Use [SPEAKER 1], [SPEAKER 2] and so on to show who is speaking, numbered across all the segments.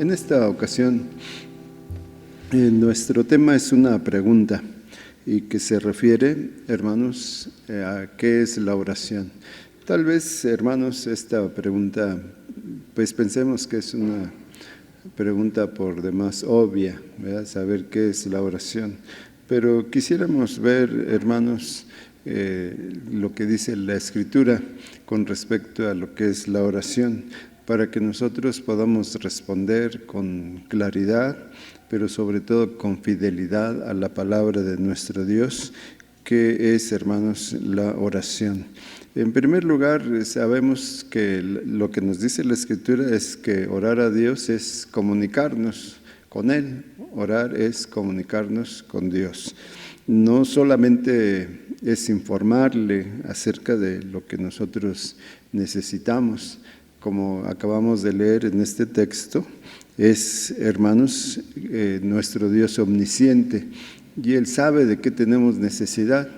[SPEAKER 1] En esta ocasión, nuestro tema es una pregunta y que se refiere, hermanos, a qué es la oración. Tal vez, hermanos, esta pregunta, pues pensemos que es una pregunta por demás obvia, ¿verdad? Saber qué es la oración. Pero quisiéramos ver, hermanos, lo que dice la Escritura con respecto a lo que es la oración, para que nosotros podamos responder con claridad, pero sobre todo con fidelidad a la palabra de nuestro Dios, que es, hermanos, la oración. En primer lugar, sabemos que lo que nos dice la Escritura es que orar a Dios es comunicarnos con Él. Orar es comunicarnos con Dios. No solamente es informarle acerca de lo que nosotros necesitamos, como acabamos de leer en este texto, es, hermanos, nuestro Dios omnisciente, y Él sabe de qué tenemos necesidad.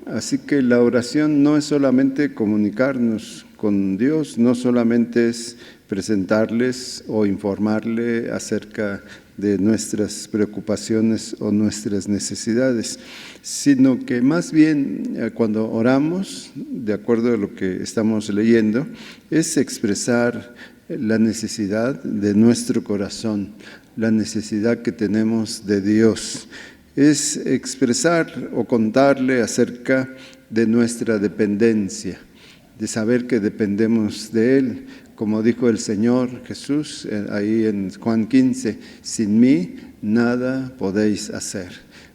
[SPEAKER 1] Así que la oración no es solamente comunicarnos con Dios, no solamente es presentarles o informarle acerca de nuestras preocupaciones o nuestras necesidades, sino que más bien cuando oramos, de acuerdo a lo que estamos leyendo, es expresar la necesidad de nuestro corazón, la necesidad que tenemos de Dios. Es expresar o contarle acerca de nuestra dependencia, de saber que dependemos de Él. Como dijo el Señor Jesús ahí en Juan 15, sin mí nada podéis hacer.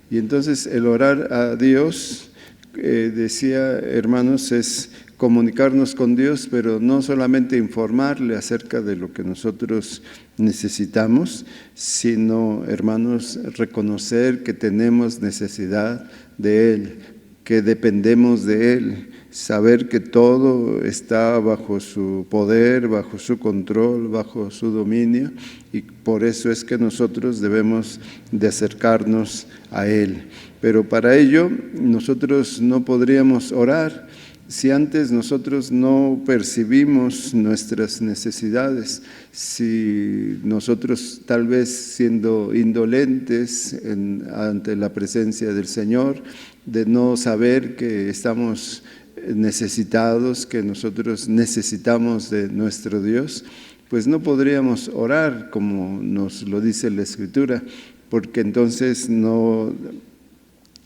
[SPEAKER 1] Y entonces el orar a Dios, decía, hermanos, es comunicarnos con Dios, pero no solamente informarle acerca de lo que nosotros necesitamos, sino, hermanos, reconocer que tenemos necesidad de Él, que dependemos de Él, saber que todo está bajo su poder, bajo su control, bajo su dominio, y por eso es que nosotros debemos de acercarnos a Él. Pero para ello nosotros no podríamos orar si antes nosotros no percibimos nuestras necesidades, si nosotros tal vez siendo indolentes ante la presencia del Señor, de no saber que estamos necesitados, que nosotros necesitamos de nuestro Dios, pues no podríamos orar como nos lo dice la Escritura, porque entonces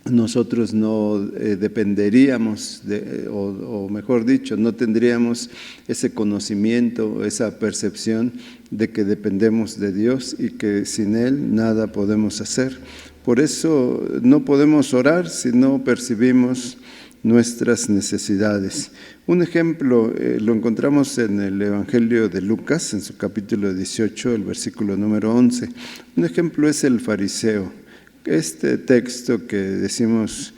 [SPEAKER 1] nosotros no dependeríamos, o mejor dicho, no tendríamos ese conocimiento, esa percepción de que dependemos de Dios y que sin Él nada podemos hacer. Por eso no podemos orar si no percibimos nuestras necesidades. Un ejemplo lo encontramos en el Evangelio de Lucas, en su capítulo 18, el versículo número 11. Un ejemplo es el fariseo. Este texto que decimos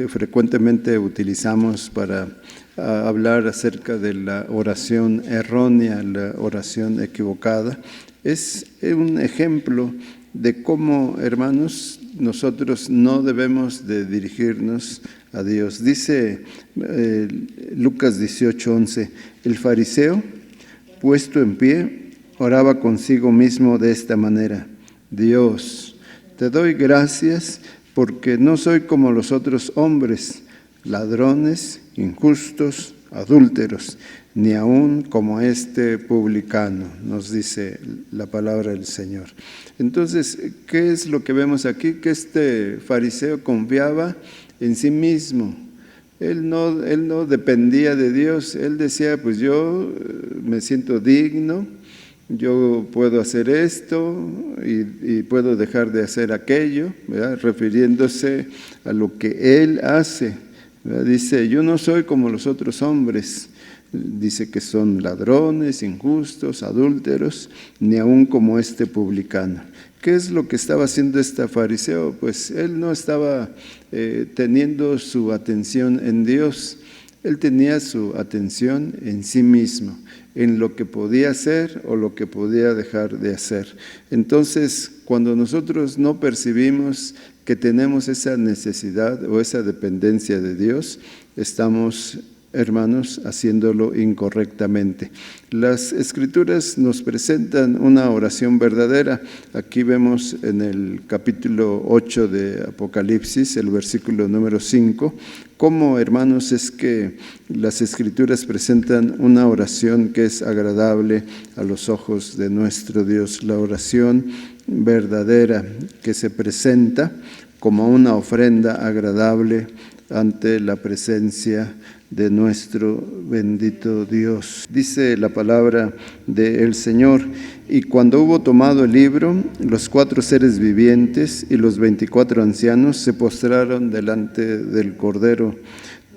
[SPEAKER 1] frecuentemente utilizamos para hablar acerca de la oración errónea, la oración equivocada, es un ejemplo de cómo, hermanos, nosotros no debemos de dirigirnos a Dios. Dice Lucas 18:11, el fariseo, puesto en pie, oraba consigo mismo de esta manera: Dios, te doy gracias porque no soy como los otros hombres, ladrones, injustos, adúlteros, ni aun como este publicano, nos dice la palabra del Señor. Entonces, ¿qué es lo que vemos aquí? Que este fariseo confiaba en sí mismo. Él no dependía de Dios. Él decía, pues yo me siento digno, yo puedo hacer esto y puedo dejar de hacer aquello, ¿verdad? Refiriéndose a lo que él hace, ¿verdad? Dice, yo no soy como los otros hombres. Dice que son ladrones, injustos, adúlteros, ni aun como este publicano. ¿Qué es lo que estaba haciendo este fariseo? Pues él no estaba teniendo su atención en Dios. Él tenía su atención en sí mismo, en lo que podía hacer o lo que podía dejar de hacer. Entonces, cuando nosotros no percibimos que tenemos esa necesidad o esa dependencia de Dios, estamos hermanos, haciéndolo incorrectamente. Las Escrituras nos presentan una oración verdadera. Aquí vemos en el capítulo 8 de Apocalipsis, el versículo número 5, cómo, hermanos, es que las Escrituras presentan una oración que es agradable a los ojos de nuestro Dios. La oración verdadera que se presenta como una ofrenda agradable ante la presencia de nuestro bendito Dios. Dice la palabra del Señor: y cuando hubo tomado el libro, los 4 seres vivientes y los 24 ancianos se postraron delante del Cordero.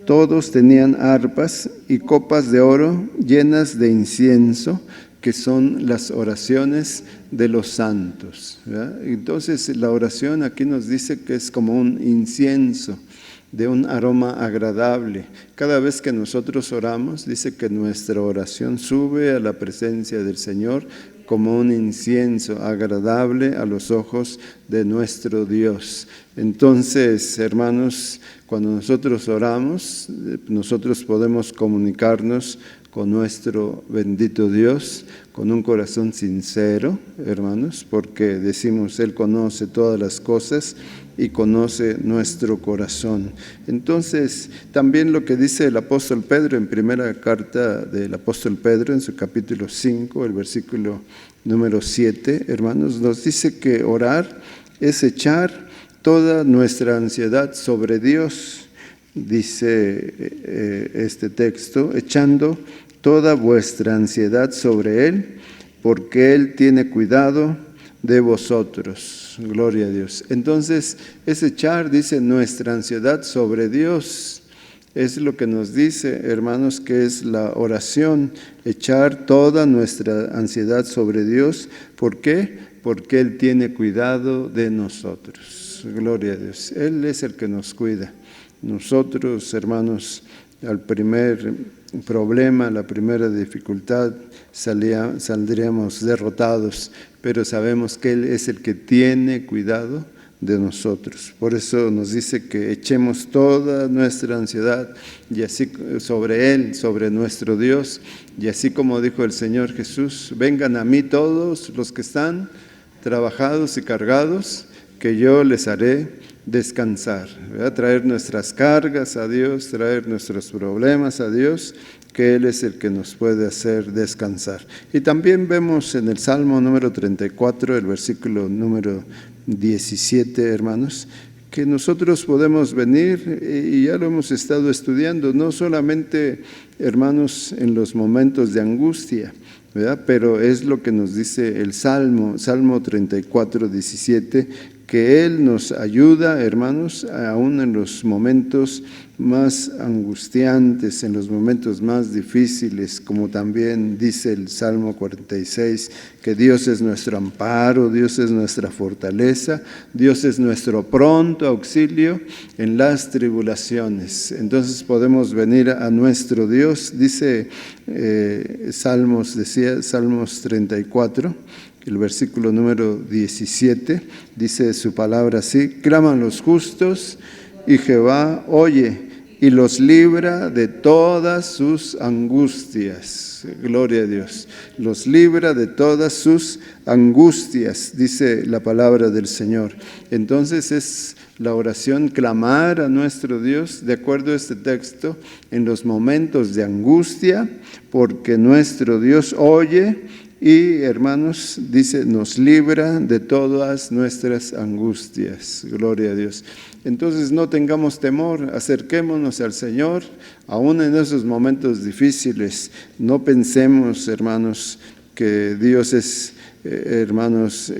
[SPEAKER 1] Todos tenían arpas y copas de oro llenas de incienso, que son las oraciones de los santos, ¿verdad? Entonces la oración aquí nos dice que es como un incienso de un aroma agradable. Cada vez que nosotros oramos, dice que nuestra oración sube a la presencia del Señor como un incienso agradable a los ojos de nuestro Dios. Entonces, hermanos, cuando nosotros oramos, nosotros podemos comunicarnos con nuestro bendito Dios con un corazón sincero, hermanos, porque decimos, Él conoce todas las cosas y conoce nuestro corazón. Entonces, también lo que dice el apóstol Pedro en primera carta del apóstol Pedro, en su capítulo 5, el versículo número 7, hermanos, nos dice que orar es echar toda nuestra ansiedad sobre Dios. Dice este texto, echando toda vuestra ansiedad sobre Él, porque Él tiene cuidado de vosotros. Gloria a Dios. Entonces, es echar, dice, nuestra ansiedad sobre Dios. Es lo que nos dice, hermanos, que es la oración, echar toda nuestra ansiedad sobre Dios. ¿Por qué? Porque Él tiene cuidado de nosotros. Gloria a Dios. Él es el que nos cuida. Nosotros, hermanos, al primer problema, la primera dificultad, saldríamos derrotados, pero sabemos que Él es el que tiene cuidado de nosotros. Por eso nos dice que echemos toda nuestra ansiedad y así sobre Él, sobre nuestro Dios, y así como dijo el Señor Jesús, vengan a mí todos los que están trabajados y cargados, que yo les haré descansar, ¿verdad? Traer nuestras cargas a Dios, traer nuestros problemas a Dios, que Él es el que nos puede hacer descansar. Y también vemos en el Salmo número 34, el versículo número 17, hermanos, que nosotros podemos venir, y ya lo hemos estado estudiando, no solamente, hermanos, en los momentos de angustia, ¿verdad? Pero es lo que nos dice el Salmo 34, 17, que Él nos ayuda, hermanos, aún en los momentos más angustiantes, en los momentos más difíciles, como también dice el Salmo 46, que Dios es nuestro amparo, Dios es nuestra fortaleza, Dios es nuestro pronto auxilio en las tribulaciones. Entonces podemos venir a nuestro Dios, dice Salmos 34, el versículo número 17, dice su palabra así: claman los justos y Jehová oye y los libra de todas sus angustias. Gloria a Dios. Los libra de todas sus angustias, dice la palabra del Señor. Entonces es la oración clamar a nuestro Dios, de acuerdo a este texto, en los momentos de angustia, porque nuestro Dios oye y, hermanos, dice, nos libra de todas nuestras angustias. Gloria a Dios. Entonces no tengamos temor, acerquémonos al Señor, aún en esos momentos difíciles. No pensemos, hermanos, que Dios es, hermanos,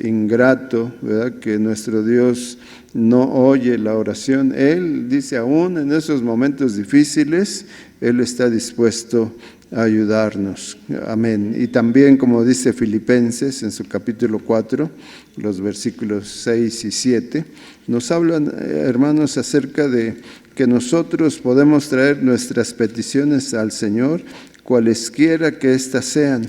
[SPEAKER 1] ingrato, ¿verdad? Que nuestro Dios no oye la oración. Él dice, aún en esos momentos difíciles, Él está dispuesto a ayudarnos. Amén. Y también, como dice Filipenses en su capítulo 4, los versículos 6 y 7, nos hablan, hermanos, acerca de que nosotros podemos traer nuestras peticiones al Señor, cualesquiera que éstas sean.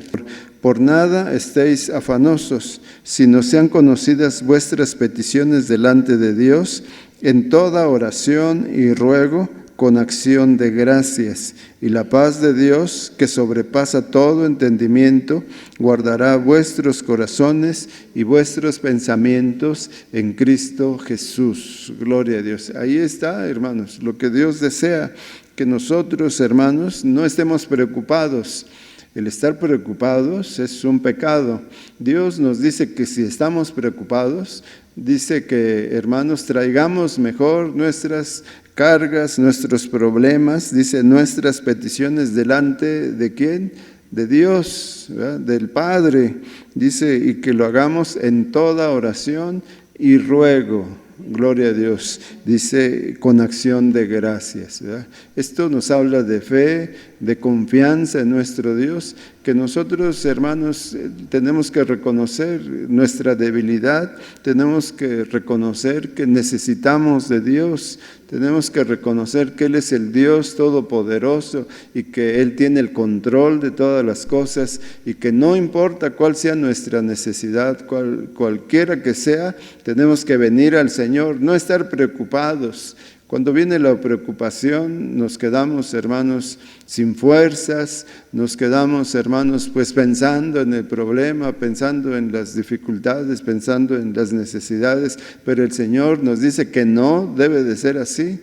[SPEAKER 1] Por nada estéis afanosos, sino sean conocidas vuestras peticiones delante de Dios, en toda oración y ruego, con acción de gracias, y la paz de Dios, que sobrepasa todo entendimiento, guardará vuestros corazones y vuestros pensamientos en Cristo Jesús. Gloria a Dios. Ahí está, hermanos, lo que Dios desea, que nosotros, hermanos, no estemos preocupados. El estar preocupados es un pecado. Dios nos dice que si estamos preocupados, dice que, hermanos, traigamos mejor nuestras cargas, nuestros problemas, dice, nuestras peticiones delante de ¿quién? De Dios, ¿verdad? Del Padre. Dice, y que lo hagamos en toda oración y ruego. Gloria a Dios, dice, con acción de gracias, ¿verdad? Esto nos habla de fe, de confianza en nuestro Dios, que nosotros, hermanos, tenemos que reconocer nuestra debilidad, tenemos que reconocer que necesitamos de Dios, tenemos que reconocer que Él es el Dios todopoderoso y que Él tiene el control de todas las cosas y que no importa cuál sea nuestra necesidad, cualquiera que sea, tenemos que venir al Señor, no estar preocupados. Cuando viene la preocupación, nos quedamos, hermanos, sin fuerzas, nos quedamos, hermanos, pues pensando en el problema, pensando en las dificultades, pensando en las necesidades, pero el Señor nos dice que no debe de ser así.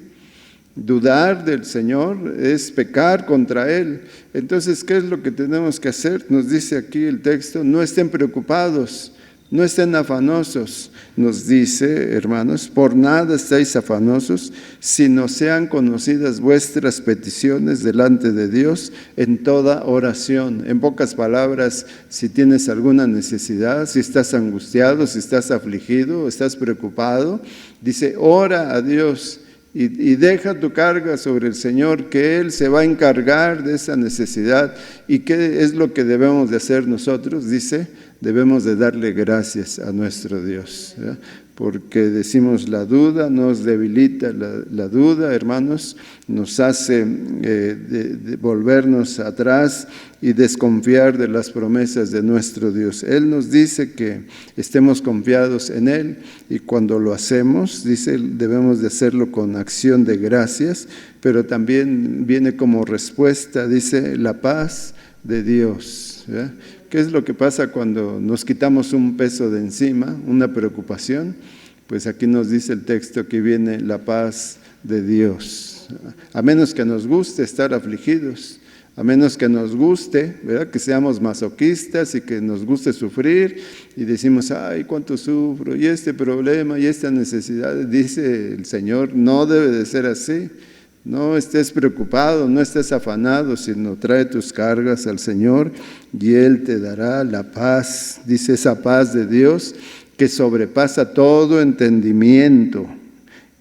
[SPEAKER 1] Dudar del Señor es pecar contra Él. Entonces, ¿qué es lo que tenemos que hacer? Nos dice aquí el texto, no estén preocupados. No estén afanosos, nos dice, hermanos, por nada estéis afanosos, sino sean conocidas vuestras peticiones delante de Dios en toda oración. En pocas palabras, si tienes alguna necesidad, si estás angustiado, si estás afligido, estás preocupado, dice, ora a Dios y deja tu carga sobre el Señor, que Él se va a encargar de esa necesidad. ¿Y qué es lo que debemos de hacer nosotros? Dice, debemos de darle gracias a nuestro Dios, ¿verdad? Porque decimos la duda nos debilita, la duda, hermanos, nos hace de volvernos atrás y desconfiar de las promesas de nuestro Dios. Él nos dice que estemos confiados en Él y cuando lo hacemos, dice, debemos de hacerlo con acción de gracias, pero también viene como respuesta, dice, la paz de Dios, ¿verdad? ¿Qué es lo que pasa cuando nos quitamos un peso de encima, una preocupación? Pues aquí nos dice el texto que viene la paz de Dios. A menos que nos guste estar afligidos, a menos que nos guste, ¿verdad? Que seamos masoquistas y que nos guste sufrir y decimos, ay, cuánto sufro, y este problema, y esta necesidad, dice el Señor, no debe de ser así. No estés preocupado, no estés afanado, sino trae tus cargas al Señor y Él te dará la paz. Dice esa paz de Dios que sobrepasa todo entendimiento.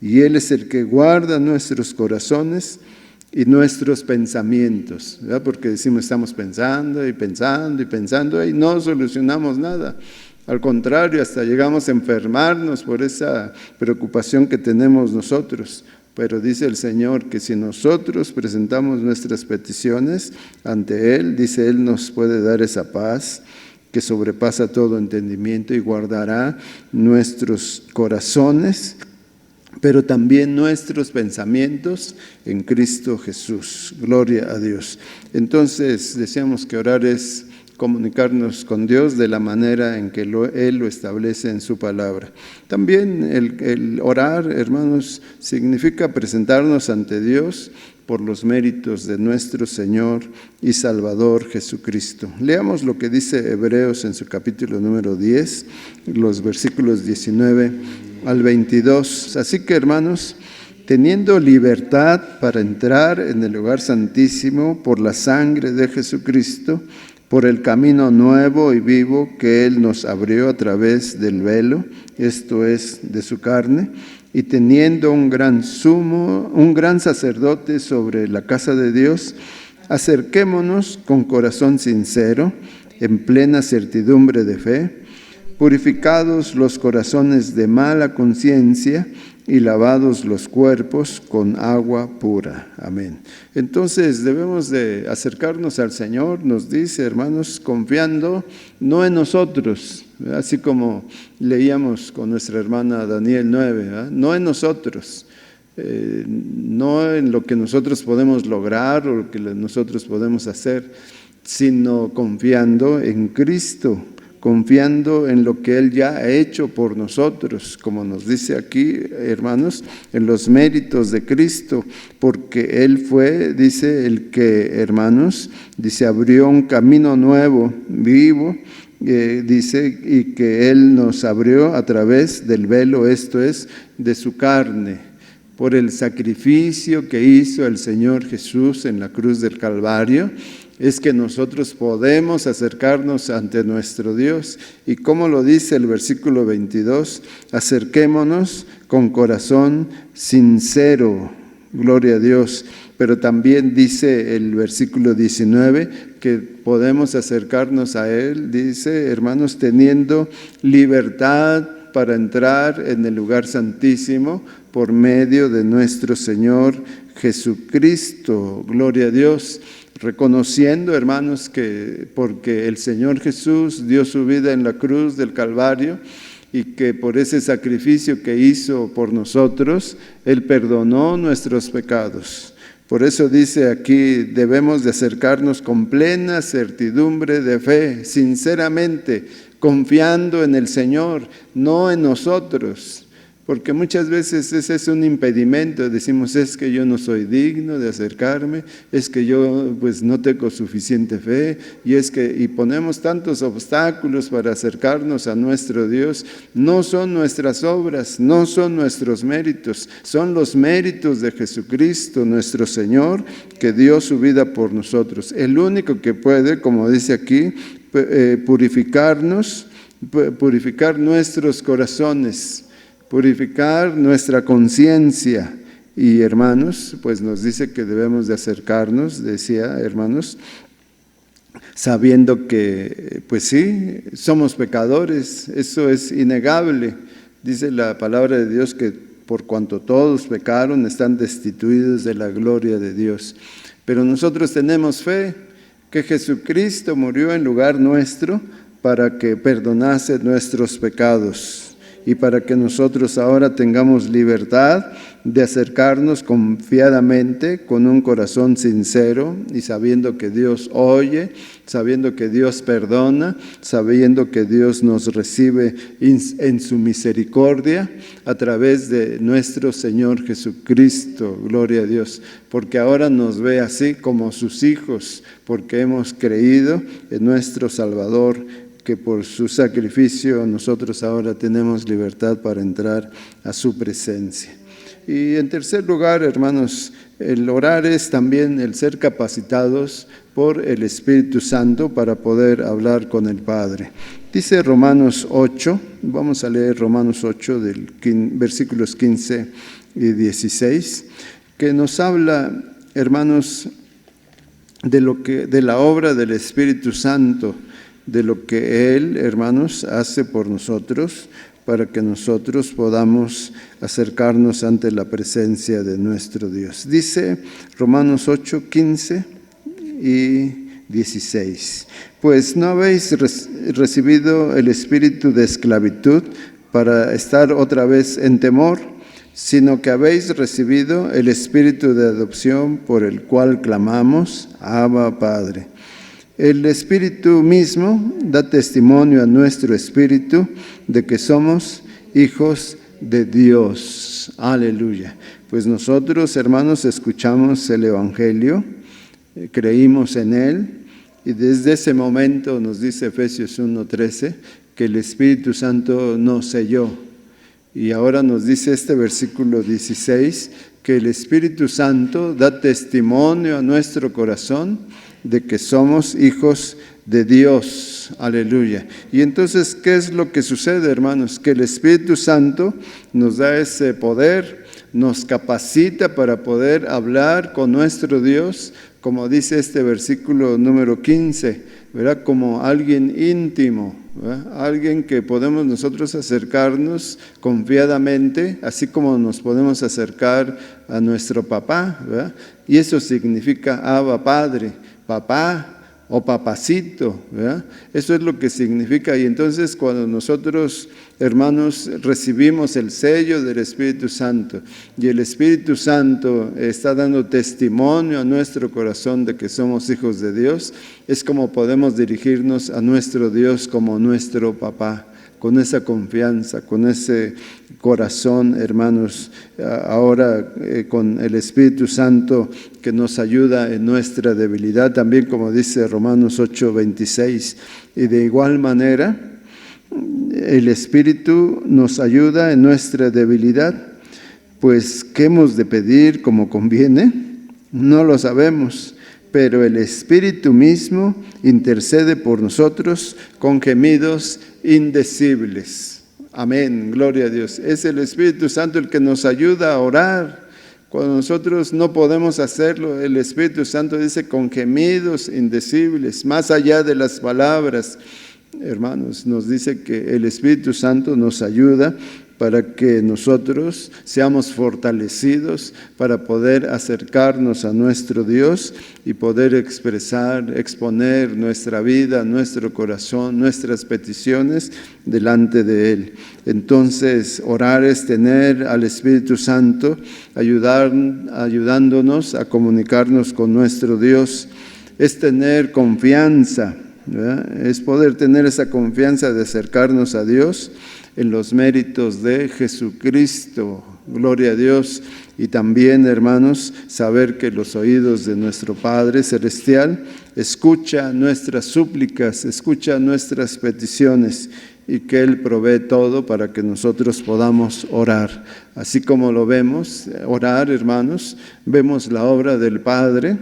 [SPEAKER 1] Y Él es el que guarda nuestros corazones y nuestros pensamientos, ¿verdad? Porque decimos, estamos pensando y pensando y pensando y no solucionamos nada. Al contrario, hasta llegamos a enfermarnos por esa preocupación que tenemos nosotros. Pero dice el Señor que si nosotros presentamos nuestras peticiones ante Él, dice Él nos puede dar esa paz que sobrepasa todo entendimiento y guardará nuestros corazones, pero también nuestros pensamientos en Cristo Jesús. Gloria a Dios. Entonces, decíamos que orar es comunicarnos con Dios de la manera en que Él lo establece en su palabra. También el orar, hermanos, significa presentarnos ante Dios por los méritos de nuestro Señor y Salvador Jesucristo. Leamos lo que dice Hebreos en su capítulo número 10, los versículos 19 al 22. Así que, hermanos, teniendo libertad para entrar en el lugar santísimo por la sangre de Jesucristo, por el camino nuevo y vivo que Él nos abrió a través del velo, esto es, de su carne, y teniendo un gran sacerdote sobre la casa de Dios, acerquémonos con corazón sincero, en plena certidumbre de fe, purificados los corazones de mala conciencia y lavados los cuerpos con agua pura. Amén. Entonces debemos de acercarnos al Señor, nos dice, hermanos, confiando no en nosotros, así como leíamos con nuestra hermana Daniel 9, ¿verdad? No en nosotros, no en lo que nosotros podemos lograr o lo que nosotros podemos hacer, sino confiando en Cristo, confiando en lo que Él ya ha hecho por nosotros, como nos dice aquí, hermanos, en los méritos de Cristo, porque Él fue, dice, el que, hermanos, dice, abrió un camino nuevo, vivo, dice, y que Él nos abrió a través del velo, esto es, de su carne, por el sacrificio que hizo el Señor Jesús en la cruz del Calvario, es que nosotros podemos acercarnos ante nuestro Dios. Y como lo dice el versículo 22, acerquémonos con corazón sincero, gloria a Dios. Pero también dice el versículo 19 que podemos acercarnos a Él, dice, hermanos, teniendo libertad para entrar en el lugar santísimo por medio de nuestro Señor Jesucristo, gloria a Dios, reconociendo, hermanos, que porque el Señor Jesús dio su vida en la cruz del Calvario y que por ese sacrificio que hizo por nosotros, Él perdonó nuestros pecados. Por eso dice aquí, debemos de acercarnos con plena certidumbre de fe, sinceramente, confiando en el Señor, no en nosotros. Porque muchas veces ese es un impedimento, decimos, es que yo no soy digno de acercarme, es que yo pues no tengo suficiente fe, y ponemos tantos obstáculos para acercarnos a nuestro Dios. No son nuestras obras, no son nuestros méritos, son los méritos de Jesucristo, nuestro Señor, que dio su vida por nosotros. El único que puede, como dice aquí, purificar nuestros corazones, purificar nuestra conciencia. Y hermanos, pues nos dice que debemos de acercarnos, decía, hermanos, sabiendo que, pues sí, somos pecadores, eso es innegable. Dice la palabra de Dios que por cuanto todos pecaron, están destituidos de la gloria de Dios. Pero nosotros tenemos fe que Jesucristo murió en lugar nuestro para que perdonase nuestros pecados y para que nosotros ahora tengamos libertad de acercarnos confiadamente, con un corazón sincero y sabiendo que Dios oye, sabiendo que Dios perdona, sabiendo que Dios nos recibe en su misericordia a través de nuestro Señor Jesucristo, gloria a Dios, porque ahora nos ve así como sus hijos, porque hemos creído en nuestro Salvador, que por su sacrificio nosotros ahora tenemos libertad para entrar a su presencia. Y en tercer lugar, hermanos, el orar es también el ser capacitados por el Espíritu Santo para poder hablar con el Padre. Dice Romanos 8, vamos a leer Romanos 8, versículos 15 y 16, que nos habla, hermanos, de la obra del Espíritu Santo, de lo que Él, hermanos, hace por nosotros, para que nosotros podamos acercarnos ante la presencia de nuestro Dios. Dice Romanos 8, 15 y 16. Pues no habéis recibido el espíritu de esclavitud para estar otra vez en temor, sino que habéis recibido el espíritu de adopción por el cual clamamos, Abba, Padre. El Espíritu mismo da testimonio a nuestro espíritu de que somos hijos de Dios. Aleluya. Pues nosotros, hermanos, escuchamos el Evangelio, creímos en él, y desde ese momento nos dice Efesios 1:13 que el Espíritu Santo nos selló. Y ahora nos dice este versículo 16 que el Espíritu Santo da testimonio a nuestro corazón de que somos hijos de Dios. Aleluya. Y entonces, ¿qué es lo que sucede, hermanos? Que el Espíritu Santo nos da ese poder, nos capacita para poder hablar con nuestro Dios, como dice este versículo número 15, ¿verdad? Como alguien íntimo, ¿verdad? Alguien que podemos nosotros acercarnos confiadamente, así como nos podemos acercar a nuestro papá, ¿verdad? Y eso significa Abba, Padre. Papá o papacito, ¿verdad? Eso es lo que significa. Y entonces cuando nosotros, hermanos, recibimos el sello del Espíritu Santo y el Espíritu Santo está dando testimonio a nuestro corazón de que somos hijos de Dios, es como podemos dirigirnos a nuestro Dios como nuestro papá, con esa confianza, con ese corazón, hermanos, ahora con el Espíritu Santo que nos ayuda en nuestra debilidad, también como dice Romanos 8:26, y de igual manera el Espíritu nos ayuda en nuestra debilidad, pues ¿qué hemos de pedir como conviene? No lo sabemos, pero el Espíritu mismo intercede por nosotros con gemidos indecibles. Amén, gloria a Dios. Es el Espíritu Santo el que nos ayuda a orar. Cuando nosotros no podemos hacerlo, el Espíritu Santo dice con gemidos indecibles, más allá de las palabras. Hermanos, nos dice que el Espíritu Santo nos ayuda para que nosotros seamos fortalecidos para poder acercarnos a nuestro Dios y poder exponer nuestra vida, nuestro corazón, nuestras peticiones delante de Él. Entonces, orar es tener al Espíritu Santo ayudándonos a comunicarnos con nuestro Dios, es tener confianza, ¿verdad? Es poder tener esa confianza de acercarnos a Dios en los méritos de Jesucristo, gloria a Dios. Y también, hermanos, saber que los oídos de nuestro Padre Celestial escucha nuestras súplicas, escucha nuestras peticiones y que Él provee todo para que nosotros podamos orar. Así como lo vemos, orar, hermanos, vemos la obra del Padre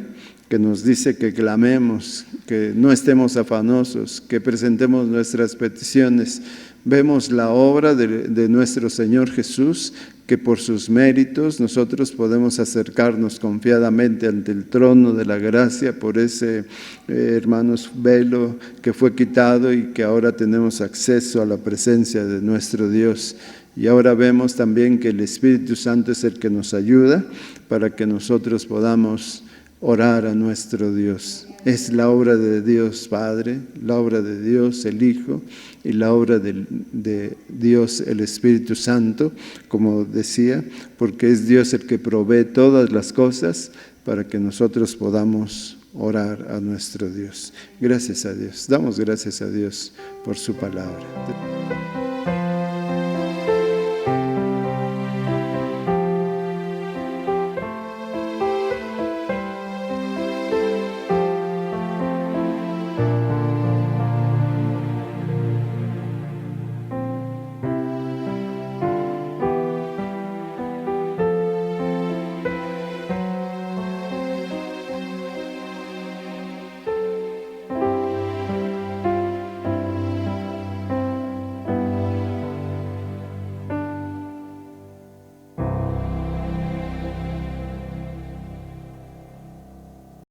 [SPEAKER 1] que nos dice que clamemos, que no estemos afanosos, que presentemos nuestras peticiones. Vemos la obra de nuestro Señor Jesús, que por sus méritos nosotros podemos acercarnos confiadamente ante el trono de la gracia por ese, hermanos, velo que fue quitado y que ahora tenemos acceso a la presencia de nuestro Dios. Y ahora vemos también que el Espíritu Santo es el que nos ayuda para que nosotros podamos orar a nuestro Dios. Es la obra de Dios Padre, la obra de Dios el Hijo y la obra de Dios el Espíritu Santo, como decía, porque es Dios el que provee todas las cosas para que nosotros podamos orar a nuestro Dios. Gracias a Dios. Damos gracias a Dios por su palabra.